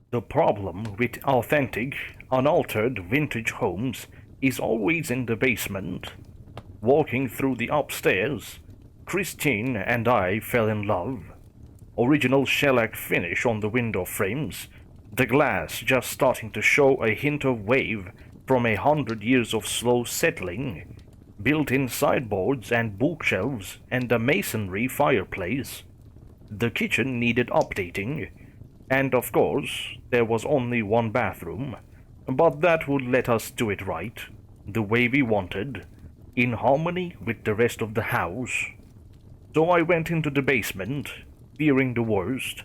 The problem with authentic, unaltered vintage homes is always in the basement. Walking through the upstairs, Christine and I fell in love. Original shellac finish on the window frames, the glass just starting to show a hint of wave from 100 years of slow settling, built-in sideboards and bookshelves and a masonry fireplace. The kitchen needed updating, and of course, there was only one bathroom, but that would let us do it right, the way we wanted, in harmony with the rest of the house. So I went into the basement, fearing the worst.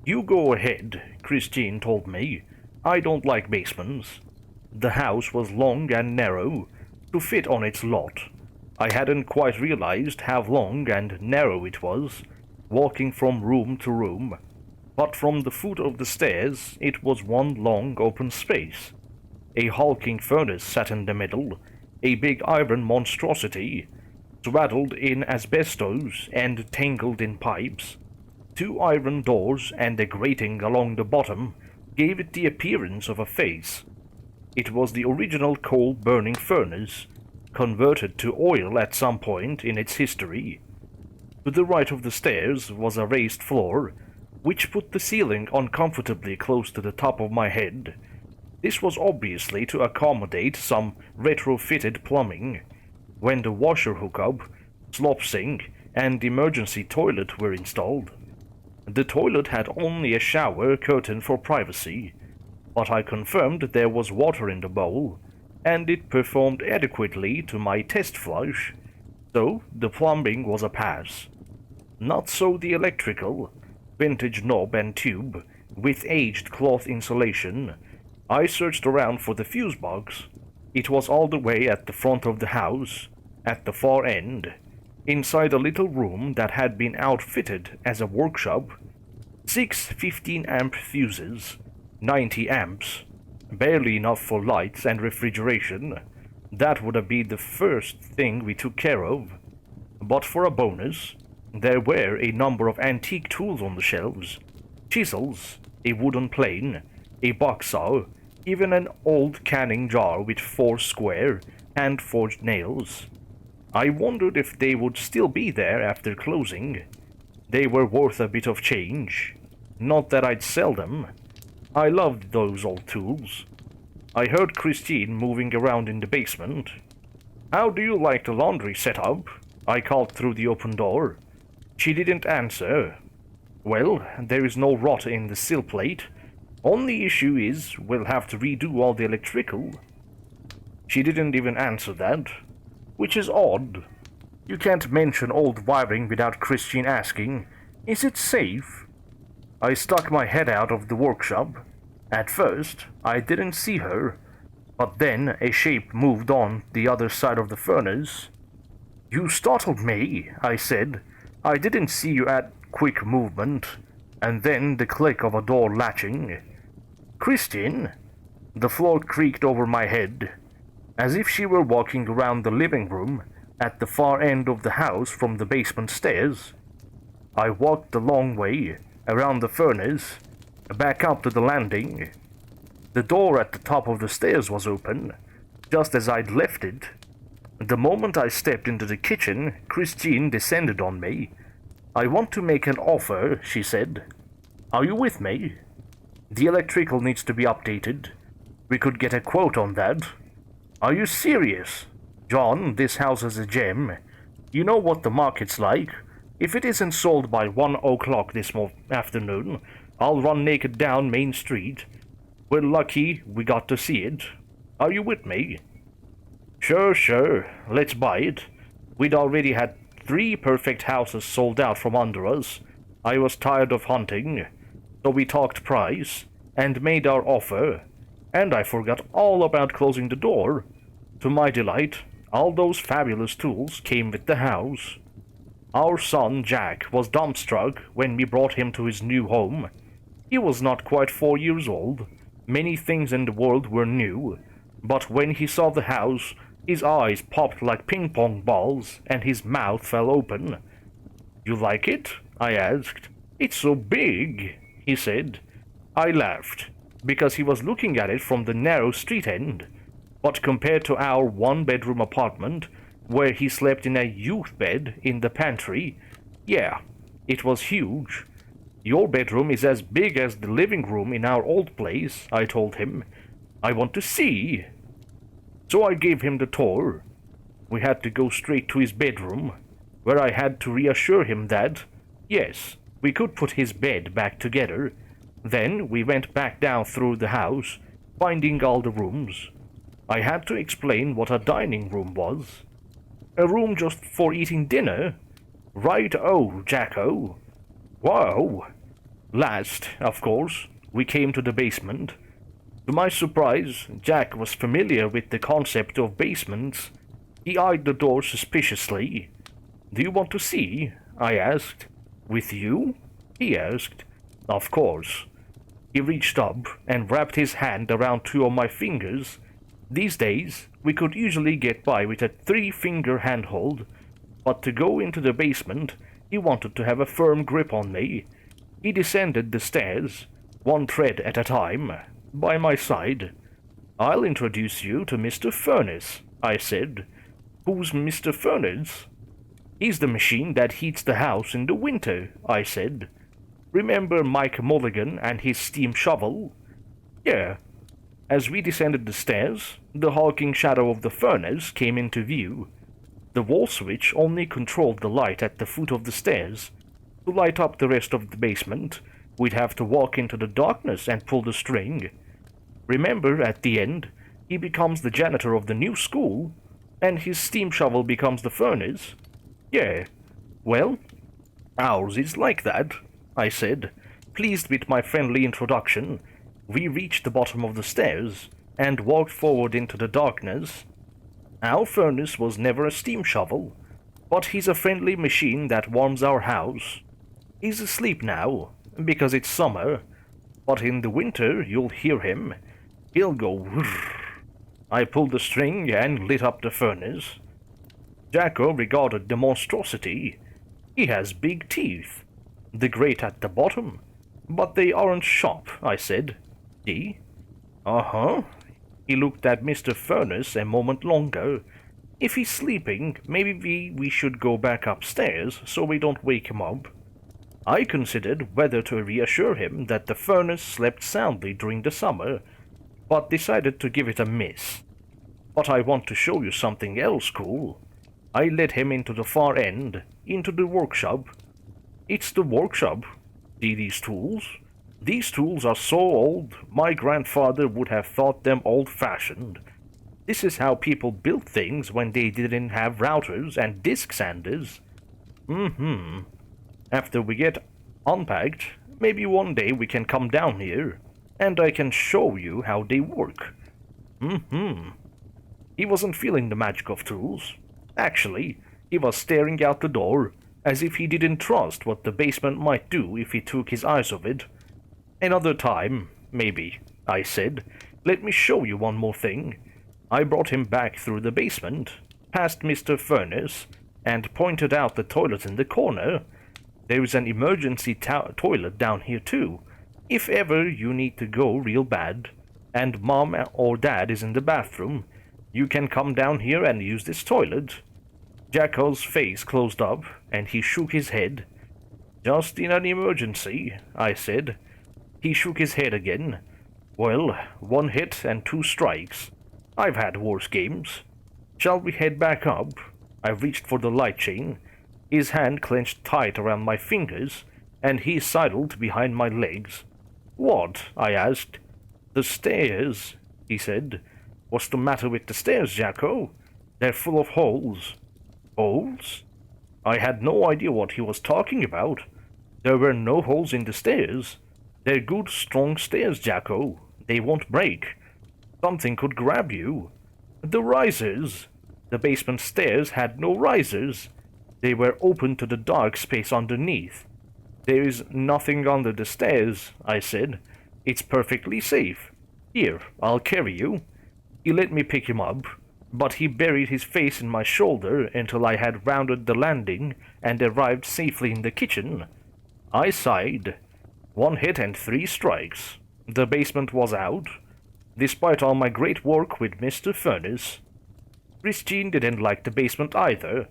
You go ahead, Christine told me. I don't like basements. The house was long and narrow, to fit on its lot. I hadn't quite realized how long and narrow it was, walking from room to room. But from the foot of the stairs, it was one long open space. A hulking furnace sat in the middle, a big iron monstrosity, swaddled in asbestos and tangled in pipes. Two iron doors and a grating along the bottom gave it the appearance of a face. It was the original coal-burning furnace, converted to oil at some point in its history. To the right of the stairs was a raised floor, which put the ceiling uncomfortably close to the top of my head. This was obviously to accommodate some retrofitted plumbing. When the washer hookup, slop sink, and emergency toilet were installed. The toilet had only a shower curtain for privacy, but I confirmed there was water in the bowl, and it performed adequately to my test flush, so the plumbing was a pass. Not so the electrical, vintage knob and tube, with aged cloth insulation. I searched around for the fuse box. It was all the way at the front of the house, at the far end, inside a little room that had been outfitted as a workshop. 6 15-amp fuses, 90 amps, barely enough for lights and refrigeration. That would have been the first thing we took care of. But for a bonus, there were a number of antique tools on the shelves. Chisels, a wooden plane, a box saw, even an old canning jar with 4 square, hand-forged nails. I wondered if they would still be there after closing. They were worth a bit of change. Not that I'd sell them. I loved those old tools. I heard Christine moving around in the basement. "How do you like the laundry setup?" I called through the open door. She didn't answer. "Well, there is no rot in the sill plate. Only issue is we'll have to redo all the electrical." She didn't even answer that, which is odd. You can't mention old wiring without Christine asking, "Is it safe?" I stuck my head out of the workshop. At first, I didn't see her, but then a shape moved on the other side of the furnace. "You startled me," I said. "I didn't see you at quick movement." And then the click of a door latching. "Christine?" The floor creaked over my head, as if she were walking around the living room at the far end of the house from the basement stairs. I walked the long way, around the furnace, back up to the landing. The door at the top of the stairs was open, just as I'd left it. The moment I stepped into the kitchen, Christine descended on me. "I want to make an offer," she said. "Are you with me? The electrical needs to be updated. We could get a quote on that." "Are you serious?" "John, this house is a gem. You know what the market's like. If it isn't sold by 1 o'clock this afternoon, I'll run naked down Main Street. We're lucky we got to see it. Are you with me?" Sure, let's buy it. We'd already had 3 perfect houses sold out from under us. I was tired of hunting, so we talked price, and made our offer, and I forgot all about closing the door. To my delight, all those fabulous tools came with the house. Our son Jack was dumbstruck when we brought him to his new home. He was not quite 4 years old. Many things in the world were new, but when he saw the house, his eyes popped like ping-pong balls and his mouth fell open. "You like it?" I asked. "It's so big," he said. I laughed, because he was looking at it from the narrow street end. But compared to our one-bedroom apartment, where he slept in a youth bed in the pantry, yeah, it was huge. Your bedroom is as big as the living room in our old place, I told him. I want to see. So I gave him the tour. We had to go straight to his bedroom, where I had to reassure him that, yes, we could put his bed back together. Then we went back down through the house, finding all the rooms. I had to explain what a dining room was. A room just for eating dinner? Right-o, Jacko. Wow. Last, of course, we came to the basement. To my surprise, Jack was familiar with the concept of basements. He eyed the door suspiciously. Do you want to see? I asked. With you? He asked. Of course. He reached up and wrapped his hand around two of my fingers. These days, we could usually get by with a 3-finger handhold, but to go into the basement, he wanted to have a firm grip on me. He descended the stairs, one tread at a time, by my side. I'll introduce you to Mr. Furnace, I said. Who's Mr. Furnace? He's the machine that heats the house in the winter, I said. Remember Mike Mulligan and his steam shovel? Yeah. As we descended the stairs, the hulking shadow of the furnace came into view. The wall switch only controlled the light at the foot of the stairs. To light up the rest of the basement, we'd have to walk into the darkness and pull the string. Remember, at the end, he becomes the janitor of the new school, and his steam shovel becomes the furnace? Yeah. Well, ours is like that, I said, pleased with my friendly introduction. We reached the bottom of the stairs and walked forward into the darkness. Our furnace was never a steam shovel, but he's a friendly machine that warms our house. He's asleep now, because it's summer, but in the winter you'll hear him. He'll go whirr. I pulled the string and lit up the furnace. Jacko regarded the monstrosity. He has big teeth, the grate at the bottom, but they aren't sharp, I said. See? Uh-huh. He looked at Mr. Furnace a moment longer. If he's sleeping, maybe we should go back upstairs so we don't wake him up. I considered whether to reassure him that the furnace slept soundly during the summer, but decided to give it a miss. But I want to show you something else cool. I led him into the far end, into the workshop. It's the workshop. See these tools? These tools are so old, my grandfather would have thought them old-fashioned. This is how people built things when they didn't have routers and disk sanders. After we get unpacked, maybe one day we can come down here, and I can show you how they work. He wasn't feeling the magic of tools. Actually, he was staring out the door, as if he didn't trust what the basement might do if he took his eyes off it. Another time, maybe, I said. Let me show you one more thing. I brought him back through the basement, past Mr. Furnace, and pointed out the toilet in the corner. There is an emergency toilet down here too, if ever you need to go real bad, and Mom or Dad is in the bathroom. You can come down here and use this toilet. Jacko's face closed up, and he shook his head. Just in an emergency, I said. He shook his head again. Well, 1 hit and 2 strikes. I've had worse games. Shall we head back up? I reached for the light chain. His hand clenched tight around my fingers, and he sidled behind my legs. What? I asked. The stairs, he said. What's the matter with the stairs, Jacko? They're full of holes. Holes? I had no idea what he was talking about. There were no holes in the stairs. They're good, strong stairs, Jacko. They won't break. Something could grab you. The risers. The basement stairs had no risers. They were open to the dark space underneath. There is nothing under the stairs, I said. It's perfectly safe. Here, I'll carry you. He let me pick him up, but he buried his face in my shoulder until I had rounded the landing and arrived safely in the kitchen. I sighed. 1 hit and 3 strikes. The basement was out, despite all my great work with Mr. Furnace. Christine didn't like the basement either.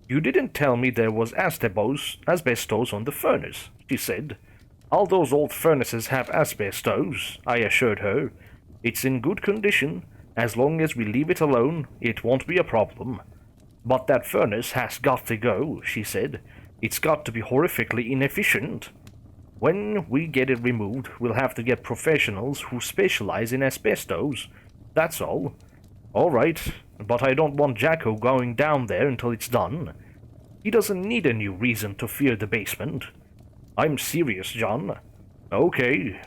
You didn't tell me there was asbestos on the furnace, she said. All those old furnaces have asbestos, I assured her. It's in good condition. As long as we leave it alone, it won't be a problem. But that furnace has got to go, she said. It's got to be horrifically inefficient. When we get it removed, we'll have to get professionals who specialize in asbestos. That's all. All right, but I don't want Jacko going down there until it's done. He doesn't need a new reason to fear the basement. I'm serious, John. Okay.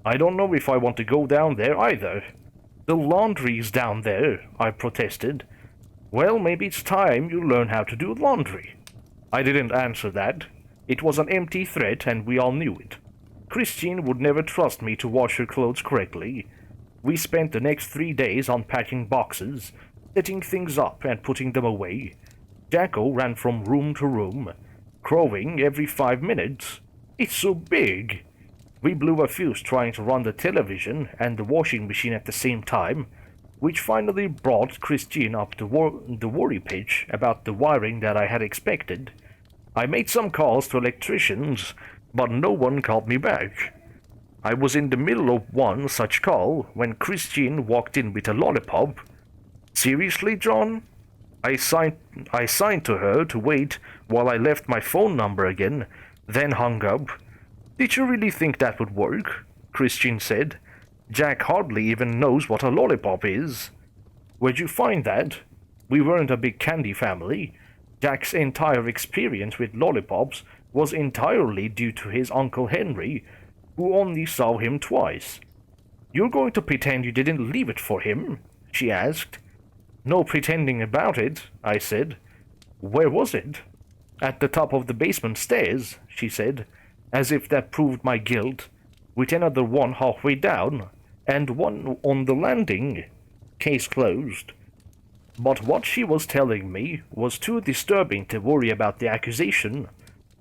I don't know if I want to go down there either. The laundry's down there, I protested. Well, maybe it's time you learn how to do laundry. I didn't answer that. It was an empty threat, and we all knew it. Christine would never trust me to wash her clothes correctly. We spent the next 3 days unpacking boxes, setting things up and putting them away. Jacko ran from room to room, crowing every 5 minutes. It's so big. We blew a fuse trying to run the television and the washing machine at the same time, which finally brought Christine up the worry pitch about the wiring that I had expected. I made some calls to electricians, but no one called me back. I was in the middle of one such call when Christine walked in with a lollipop. Seriously, John? I signed to her to wait while I left my phone number again, then hung up. Did you really think that would work? Christine said. Jack hardly even knows what a lollipop is. Where'd you find that? We weren't a big candy family. Jack's entire experience with lollipops was entirely due to his Uncle Henry, who only saw him twice. You're going to pretend you didn't leave it for him? She asked. No pretending about it, I said. Where was it? At the top of the basement stairs, she said, as if that proved my guilt, with another one halfway down, and one on the landing. Case closed. But what she was telling me was too disturbing to worry about the accusation.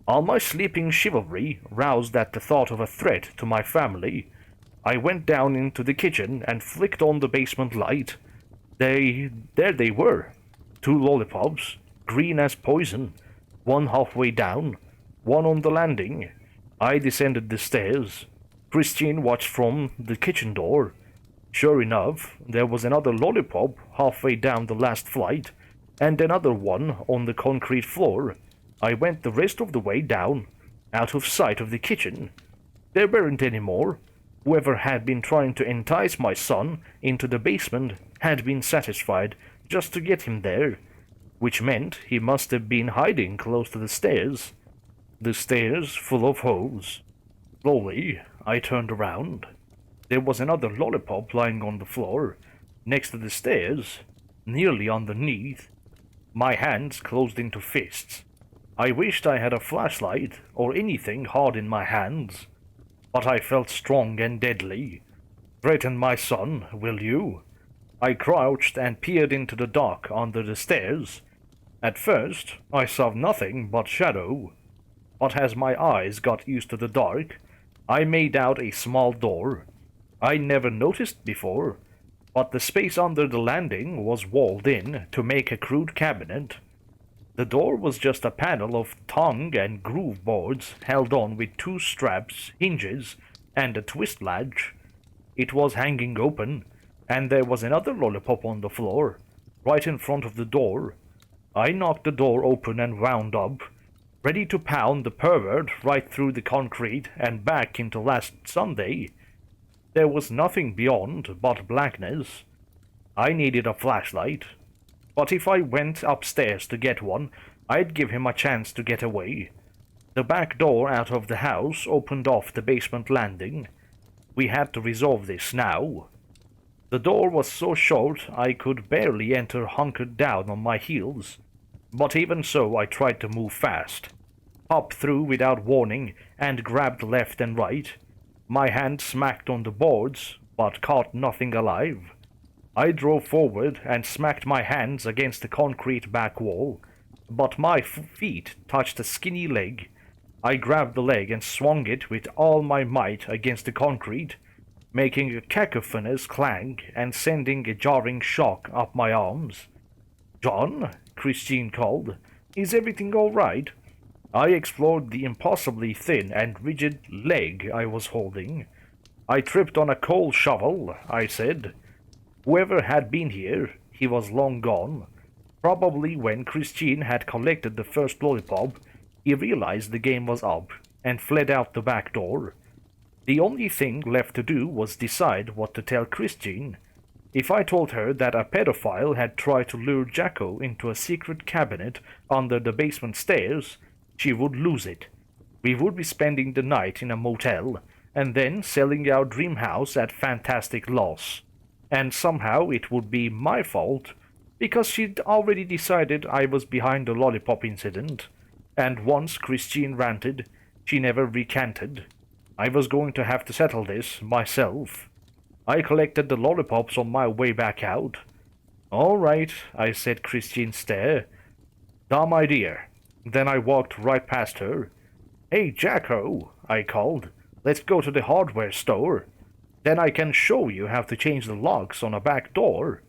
All my sleeping chivalry roused at the thought of a threat to my family. I went down into the kitchen and flicked on the basement light. There they were. 2 lollipops, green as poison, one halfway down, one on the landing. I descended the stairs. Christine watched from the kitchen door. Sure enough, there was another lollipop halfway down the last flight, and another one on the concrete floor. I went the rest of the way down, out of sight of the kitchen. There weren't any more. Whoever had been trying to entice my son into the basement had been satisfied just to get him there, which meant he must have been hiding close to the stairs. The stairs full of holes. Slowly, I turned around. There was another lollipop lying on the floor, next to the stairs, nearly underneath. My hands closed into fists. I wished I had a flashlight or anything hard in my hands, but I felt strong and deadly. Threaten my son, will you? I crouched and peered into the dark under the stairs. At first, I saw nothing but shadow, but as my eyes got used to the dark, I made out a small door. I never noticed before, but the space under the landing was walled in to make a crude cabinet. The door was just a panel of tongue and groove boards held on with 2 straps, hinges, and a twist latch. It was hanging open, and there was another lollipop on the floor, right in front of the door. I knocked the door open and wound up, ready to pound the pervert right through the concrete and back into last Sunday. There was nothing beyond but blackness. I needed a flashlight, but if I went upstairs to get one, I'd give him a chance to get away. The back door out of the house opened off the basement landing. We had to resolve this now. The door was so short I could barely enter hunkered down on my heels, but even so I tried to move fast, hop through without warning, and grabbed left and right. My hand smacked on the boards, but caught nothing alive. I drove forward and smacked my hands against the concrete back wall, but my feet touched a skinny leg. I grabbed the leg and swung it with all my might against the concrete, making a cacophonous clang and sending a jarring shock up my arms. "John," Christine called, "is everything all right?" I explored the impossibly thin and rigid leg I was holding. "I tripped on a coal shovel," I said. Whoever had been here, he was long gone. Probably when Christine had collected the first lollipop, he realized the game was up and fled out the back door. The only thing left to do was decide what to tell Christine. If I told her that a pedophile had tried to lure Jacko into a secret cabinet under the basement stairs, she would lose it. We would be spending the night in a motel, and then selling our dream house at fantastic loss. And somehow it would be my fault, because she'd already decided I was behind the lollipop incident, and once Christine ranted, she never recanted. I was going to have to settle this myself. I collected the lollipops on my way back out. "All right," I said Christine stare. "Dumb idea." Then I walked right past her. "Hey, Jacko," I called. "Let's go to the hardware store. Then I can show you how to change the locks on a back door."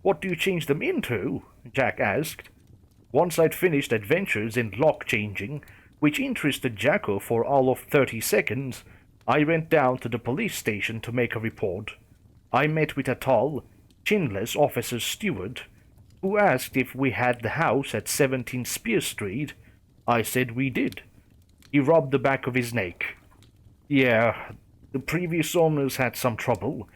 "What do you change them into?" Jack asked. Once I'd finished adventures in lock changing, which interested Jacko for all of 30 seconds, I went down to the police station to make a report. I met with a tall, chinless officer's steward, who asked if we had the house at 17 Spear Street. I said we did. He rubbed the back of his neck. "Yeah, the previous owners had some trouble.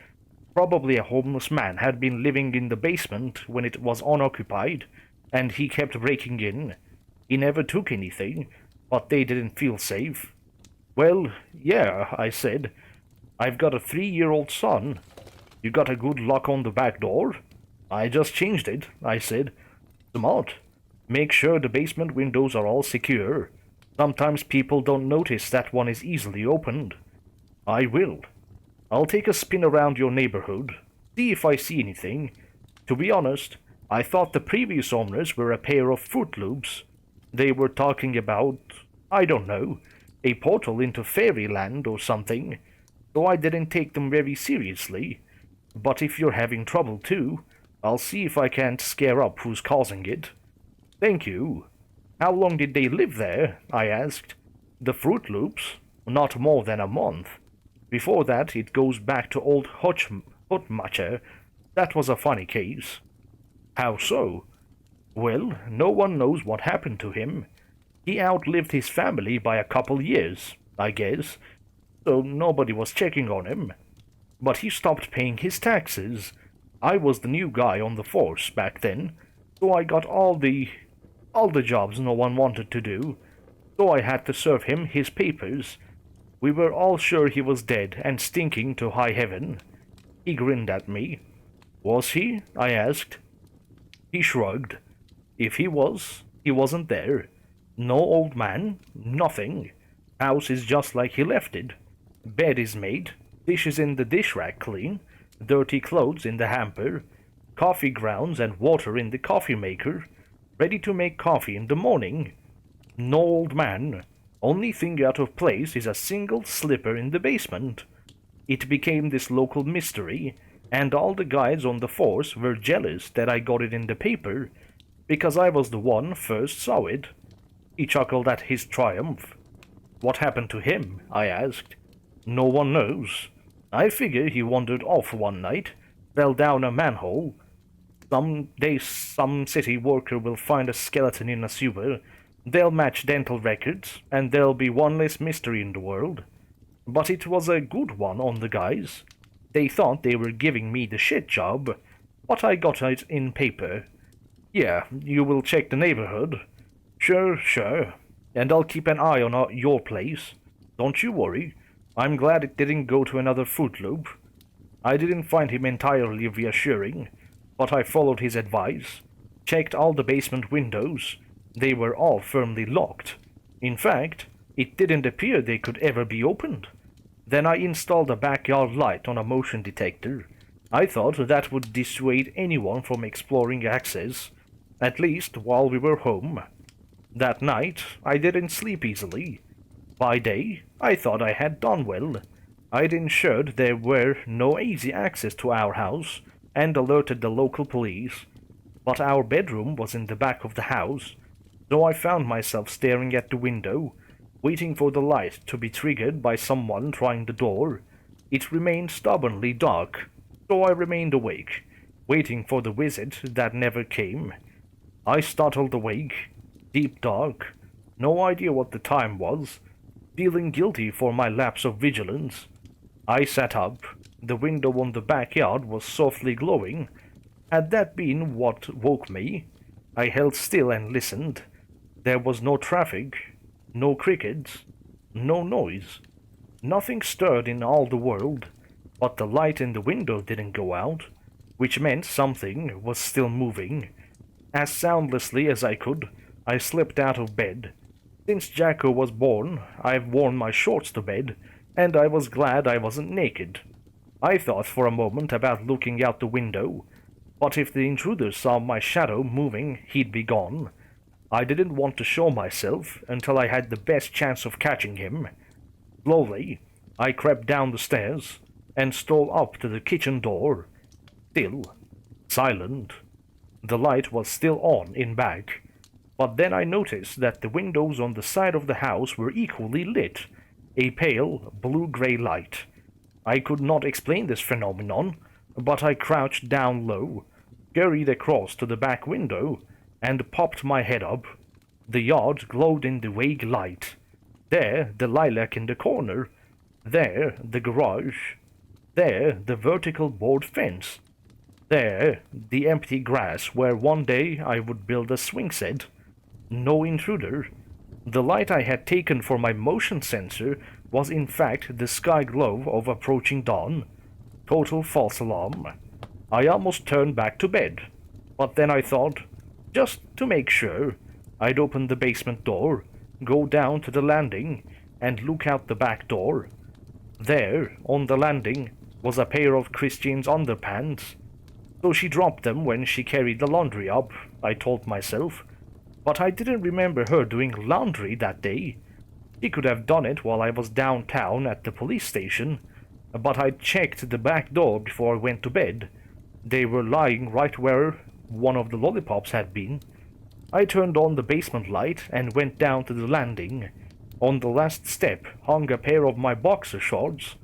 Probably a homeless man had been living in the basement when it was unoccupied, and he kept breaking in. He never took anything, but they didn't feel safe." "Well, yeah," I said. "I've got a 3-year-old son. You got a good lock on the back door?" "I just changed it," I said. "Smart. Make sure the basement windows are all secure. Sometimes people don't notice that one is easily opened." "I will. I'll take a spin around your neighborhood, see if I see anything. To be honest, I thought the previous owners were a pair of Fruit Loops. They were talking about, I don't know, a portal into fairyland or something, so I didn't take them very seriously. But if you're having trouble too, I'll see if I can't scare up who's causing it." "Thank you. How long did they live there?" I asked. "The Fruit Loops? Not more than a month. Before that, it goes back to old Hutmacher. That was a funny case." "How so?" "Well, no one knows what happened to him. He outlived his family by a couple years, I guess, so nobody was checking on him. But he stopped paying his taxes. I was the new guy on the force back then, so I got all the jobs no one wanted to do, so I had to serve him his papers. We were all sure he was dead and stinking to high heaven." He grinned at me. "Was he?" I asked. He shrugged. "If he was, he wasn't there. No old man, nothing. House is just like he left it. Bed is made, dishes in the dish rack clean, dirty clothes in the hamper, coffee grounds and water in the coffee maker, ready to make coffee in the morning. No old man. Only thing out of place is a single slipper in the basement." It became this local mystery, and all the guys on the force were jealous that I got it in the paper, because I was the one first saw it. He chuckled at his triumph. "What happened to him?" I asked. "No one knows. I figure he wandered off one night, fell down a manhole. Some day some city worker will find a skeleton in a sewer. They'll match dental records, and there'll be one less mystery in the world. But it was a good one on the guys. They thought they were giving me the shit job, but I got it in paper. Yeah, you will check the neighborhood?" Sure. And I'll keep an eye on your place. Don't you worry. I'm glad it didn't go to another Fruit Loop." I didn't find him entirely reassuring, but I followed his advice, checked all the basement windows. They were all firmly locked. In fact, it didn't appear they could ever be opened. Then I installed a backyard light on a motion detector. I thought that would dissuade anyone from exploring access, at least while we were home. That night, I didn't sleep easily. By day, I thought I had done well. I'd ensured there were no easy access to our house and alerted the local police, but our bedroom was in the back of the house, so I found myself staring at the window, waiting for the light to be triggered by someone trying the door. It remained stubbornly dark, so I remained awake, waiting for the visit that never came. I startled awake, deep dark, no idea what the time was, feeling guilty for my lapse of vigilance. I sat up. The window on the backyard was softly glowing. Had that been what woke me? I held still and listened. There was no traffic, no crickets, no noise. Nothing stirred in all the world, but the light in the window didn't go out, which meant something was still moving. As soundlessly as I could, I slipped out of bed. Since Jacko was born, I've worn my shorts to bed, and I was glad I wasn't naked. I thought for a moment about looking out the window, but if the intruder saw my shadow moving, he'd be gone. I didn't want to show myself until I had the best chance of catching him. Slowly, I crept down the stairs and stole up to the kitchen door. Still, silent. The light was still on in back, but then I noticed that the windows on the side of the house were equally lit, a pale blue-gray light. I could not explain this phenomenon, but I crouched down low, scurried across to the back window, and popped my head up. The yard glowed in the vague light. There, the lilac in the corner. There, the garage. There, the vertical board fence. There, the empty grass where one day I would build a swing set. No intruder. The light I had taken for my motion sensor was in fact the sky glow of approaching dawn. Total false alarm. I almost turned back to bed, but then I thought, just to make sure, I'd open the basement door, go down to the landing, and look out the back door. There, on the landing, was a pair of Christine's underpants. So she dropped them when she carried the laundry up, I told myself. But I didn't remember her doing laundry that day. She could have done it while I was downtown at the police station, but I checked the back door before I went to bed. They were lying right where one of the lollipops had been. I turned on the basement light and went down to the landing. On the last step hung a pair of my boxer shorts.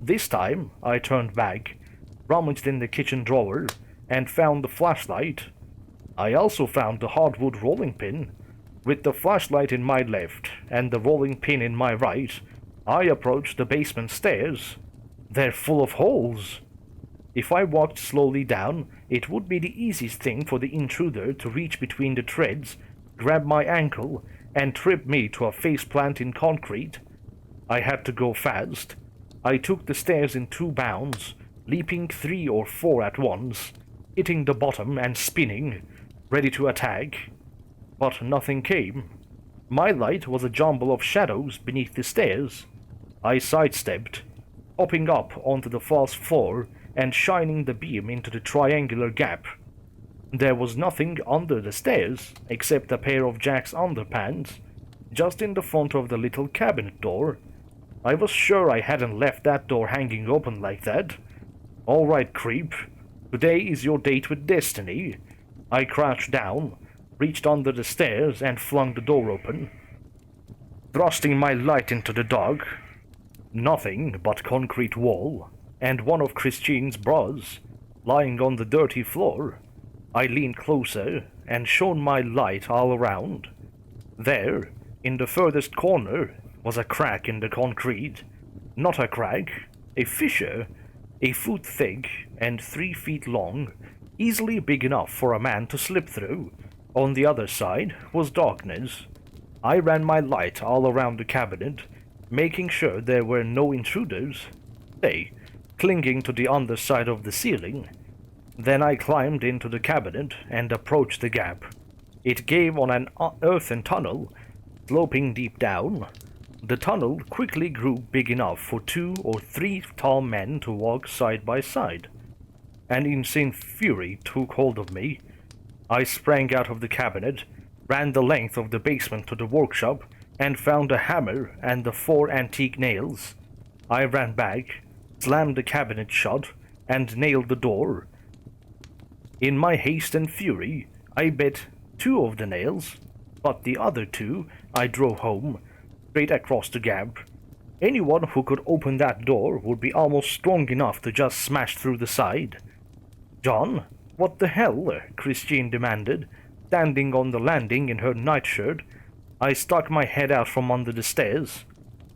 This time I turned back, rummaged in the kitchen drawer, and found the flashlight. I also found the hardwood rolling pin. With the flashlight in my left and the rolling pin in my right, I approached the basement stairs. They're full of holes. If I walked slowly down, it would be the easiest thing for the intruder to reach between the treads, grab my ankle, and trip me to a faceplant in concrete. I had to go fast. I took the stairs in 2 bounds, leaping 3 or 4 at once, hitting the bottom and spinning, ready to attack. But nothing came. My light was a jumble of shadows beneath the stairs. I sidestepped, hopping up onto the false floor and shining the beam into the triangular gap. There was nothing under the stairs except a pair of Jack's underpants, just in the front of the little cabinet door. I was sure I hadn't left that door hanging open like that. All right, creep. Today is your date with destiny. I crouched down, reached under the stairs, and flung the door open. Thrusting my light into the dark, nothing but concrete wall, and one of Christine's bras, lying on the dirty floor. I leaned closer and shone my light all around. There, in the furthest corner, was a crack in the concrete. Not a crack, a fissure, a foot thick and 3 feet long, easily big enough for a man to slip through. On the other side was darkness. I ran my light all around the cabinet, making sure there were no intruders, they clinging to the underside of the ceiling. Then I climbed into the cabinet and approached the gap. It gave on an earthen tunnel, sloping deep down. The tunnel quickly grew big enough for 2 or 3 tall men to walk side by side. An insane fury took hold of me. I sprang out of the cabinet, ran the length of the basement to the workshop, and found a hammer and the 4 antique nails. I ran back, slammed the cabinet shut, and nailed the door. In my haste and fury, I bit 2 of the nails, but the other 2 I drove home, straight across the gap. Anyone who could open that door would be almost strong enough to just smash through the side. "John, what the hell?" Christine demanded, standing on the landing in her nightshirt. I stuck my head out from under the stairs.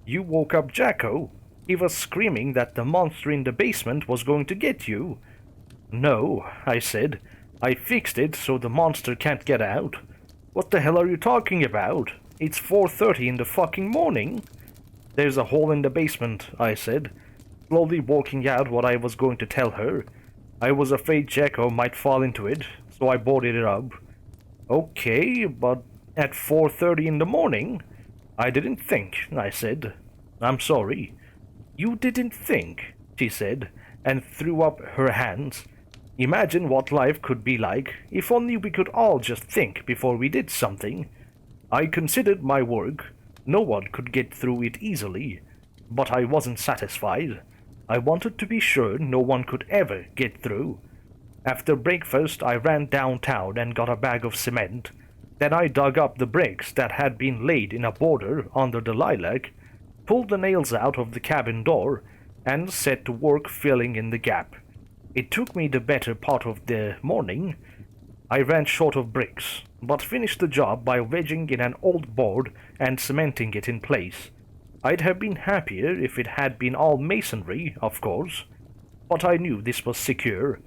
"You woke up Jacko. He was screaming that the monster in the basement was going to get you." "No," I said. "I fixed it so the monster can't get out." "What the hell are you talking about? It's 4:30 in the fucking morning." "There's a hole in the basement," I said, slowly working out what I was going to tell her. I was afraid Jacko might fall into it, so I boarded it up. "Okay, but at 4:30 in the morning?" "I didn't think," I said. "I'm sorry." "You didn't think," she said, and threw up her hands. "Imagine what life could be like if only we could all just think before we did something. I considered my work. No one could get through it easily, but I wasn't satisfied. I wanted to be sure no one could ever get through. After breakfast, I ran downtown and got a bag of cement. Then I dug up the bricks that had been laid in a border under the lilac, pulled the nails out of the cabin door, and set to work filling in the gap. It took me the better part of the morning. I ran short of bricks, but finished the job by wedging in an old board and cementing it in place. I'd have been happier if it had been all masonry, of course, but I knew this was secure.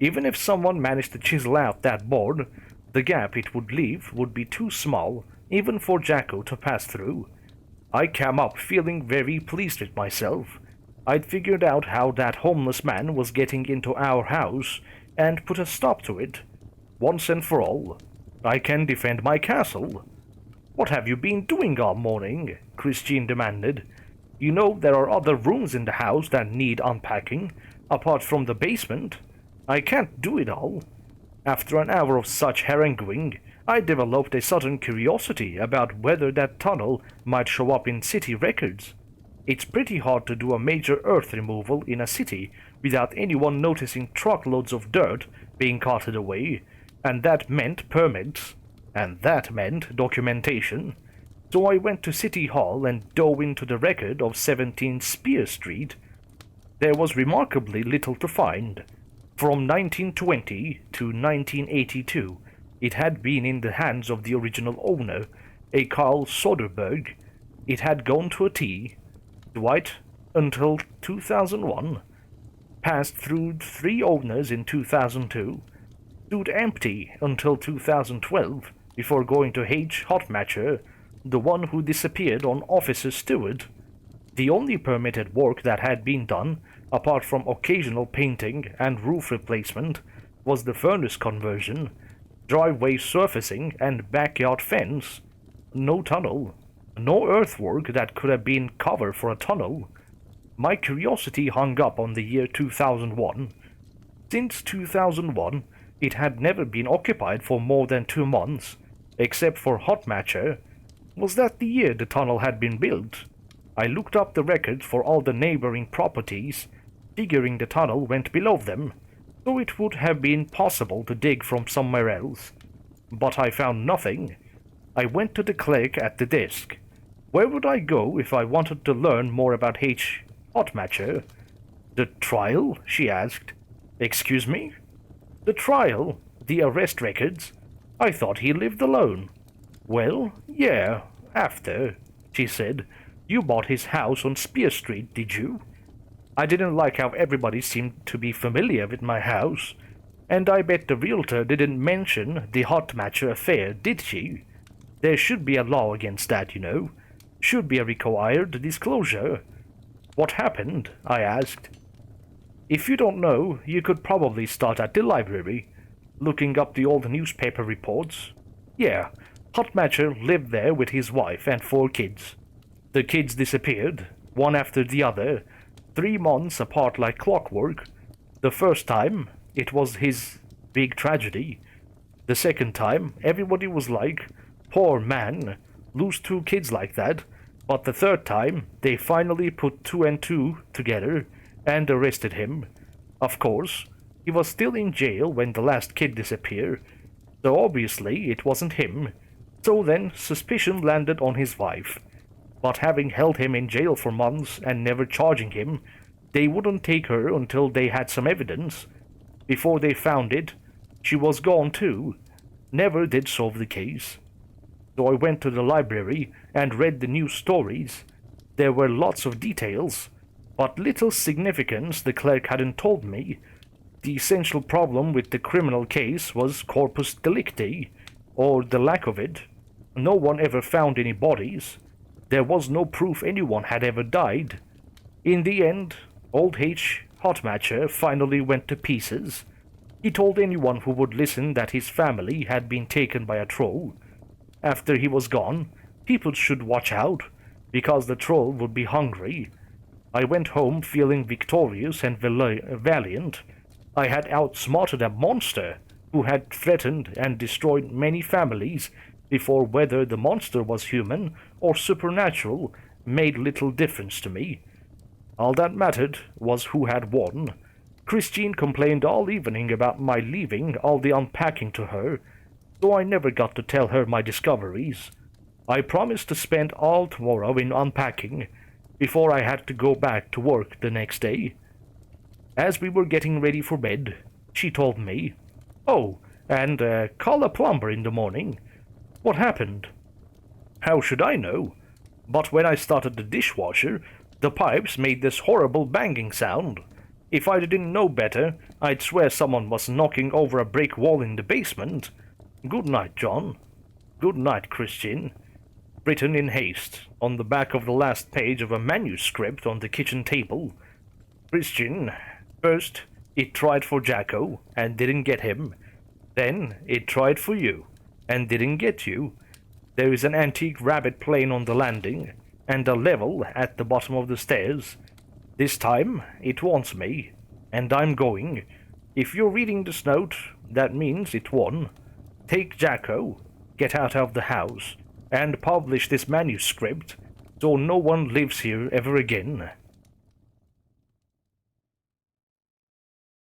Even if someone managed to chisel out that board, the gap it would leave would be too small even for Jacko to pass through. I came up feeling very pleased with myself. I'd figured out how that homeless man was getting into our house and put a stop to it. Once and for all, I can defend my castle. "What have you been doing all morning?" Christine demanded. "You know there are other rooms in the house that need unpacking, apart from the basement. I can't do it all." After an hour of such haranguing, I developed a sudden curiosity about whether that tunnel might show up in city records. It's pretty hard to do a major earth removal in a city without anyone noticing truckloads of dirt being carted away, and that meant permits, and that meant documentation. So I went to City Hall and dove into the record of 17 Spear Street. There was remarkably little to find. From 1920 to 1982, it had been in the hands of the original owner, a Carl Soderberg. It had gone to a T, Dwight, until 2001, passed through 3 owners in 2002, stood empty until 2012 before going to H. Hotmatcher, the one who disappeared on Officer Stewart. The only permitted work that had been done, apart from occasional painting and roof replacement, was the furnace conversion, driveway surfacing, and backyard fence. No tunnel. No earthwork that could have been cover for a tunnel. My curiosity hung up on the year 2001. Since 2001, it had never been occupied for more than 2 months, except for Hotmatcher. Was that the year the tunnel had been built? I looked up the records for all the neighboring properties, figuring the tunnel went below them, so it would have been possible to dig from somewhere else. But I found nothing. I went to the clerk at the desk. Where would I go if I wanted to learn more about H. Hotmatcher? "The trial?" she asked. "Excuse me?" "The trial? The arrest records? I thought he lived alone." "Well, yeah, after," she said. "You bought his house on Spear Street, did you?" I didn't like how everybody seemed to be familiar with my house, and I bet the realtor didn't mention the Hotmatcher affair, did she? There should be a law against that, you know. Should be a required disclosure. "What happened?" I asked. "If you don't know, you could probably start at the library, looking up the old newspaper reports. Yeah, Hotmatcher lived there with his wife and 4 kids. The kids disappeared, one after the other, 3 months apart like clockwork. The first time, it was his big tragedy. The second time, everybody was like, 'Poor man, lose two kids like that, but the third time they finally put two and two together and arrested him. Of course, he was still in jail when the last kid disappeared, so obviously it wasn't him. So then suspicion landed on his wife. But having held him in jail for months and never charging him, they wouldn't take her until they had some evidence. Before they found it, she was gone too. Never did solve the case. So I went to the library and read the news stories. There were lots of details, but little significance the clerk hadn't told me. The essential problem with the criminal case was corpus delicti, or the lack of it. No one ever found any bodies. There was no proof anyone had ever died. In the end, old H. Hotmatcher finally went to pieces. He told anyone who would listen that his family had been taken by a troll. After he was gone, people should watch out, because the troll would be hungry. I went home feeling victorious and valiant. I had outsmarted a monster who had threatened and destroyed many families before whether the monster was human or supernatural made little difference to me. All that mattered was who had won. Christine complained all evening about my leaving all the unpacking to her, so I never got to tell her my discoveries. I promised to spend all tomorrow in unpacking before I had to go back to work the next day. As we were getting ready for bed, she told me, "Oh, and call a plumber in the morning." What happened? How should I know? But when I started the dishwasher, the pipes made this horrible banging sound. If I didn't know better, I'd swear someone was knocking over a brick wall in the basement. Good night, John. Good night, Christian. Written in haste, on the back of the last page of a manuscript on the kitchen table. Christian, first, it tried for Jacko, and didn't get him. Then, it tried for you, and didn't get you. There is an antique rabbit plane on the landing, and a level at the bottom of the stairs. This time, it wants me, and I'm going. If you're reading this note, that means it won. Take Jacko, get out of the house, and publish this manuscript, so no one lives here ever again.